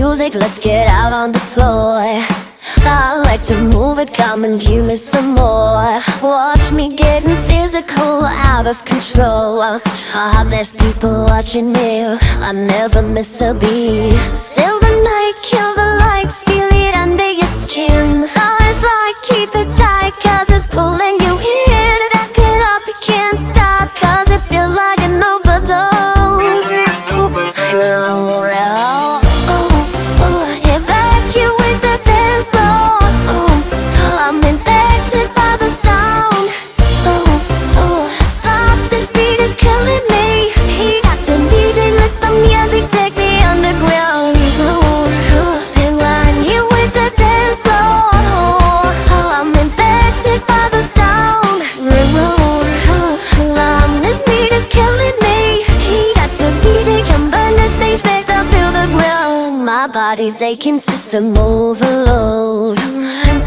music, let's get out on the floor. I like to move it, come and give me some more. Watch me getting physical, out of control. There's people watching me, I never miss a beat. Still the night, kill the lights, feel it under your skin. Eyes like keep it tight, cause it's pulling you in. Back it up, you can't stop, cause it feels like an overdose. Evacuate the dance floor. I'm infected by the sound. Stop, this beat is killing me. He got to DJ with the music, take me underground. Evacuate the dance floor. I'm infected by the sound. This beat is killing me. He got to DJ, can burn the things back down to the ground. My body's aching, system overload.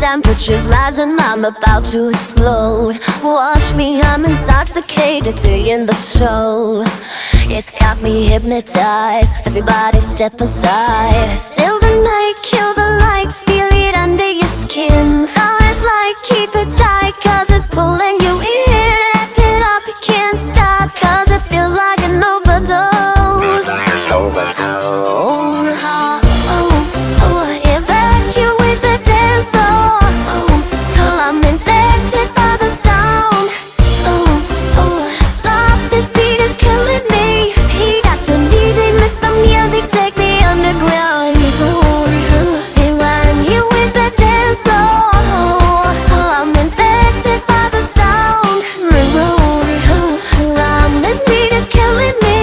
Temperature's rising, I'm about to explode. Watch me, I'm intoxicated, in the show. It's got me hypnotized, everybody step aside. Still the night, kill the lights, feel it under your skin. Eyes like keep it tight, cause it's pulling you in. Wrap it up, you can't stop, cause it feels like an overdose. Evacuate the dance floor. I'm infected by the sound. Stop, this beat is killing me. He got to DJ with the music, take me underground. Evacuate the dance floor. I'm infected by the sound. This beat is killing me.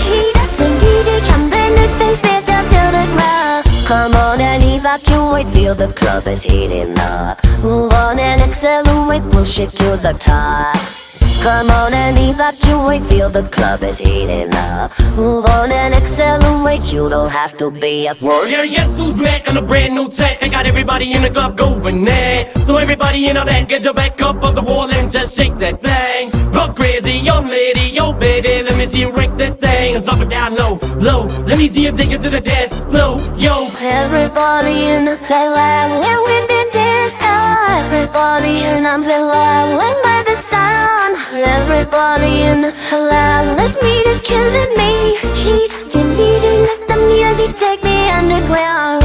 He got to DJ, come bring the bass back down to the ground. Come on and evacuate, feel the club is heating up. Move on and accelerate, push it to the top. Come on and evacuate, feel the club is heating up. Move on and accelerate, you don't have to be a fool. Yeah, yes, who's back on a brand new track? They got everybody in the club going mad. So everybody in the back, get your back up on the wall and just shake that thing. Go crazy, young lady, yo baby, let me see you break that thing. And drop it down low, low, let me see you take it to the dance floor, yo. Everybody in the club, yeah, we did it. Everybody in the club, by the sound. Everybody in the club, this beat is killing me. He didn't let the music take me underground.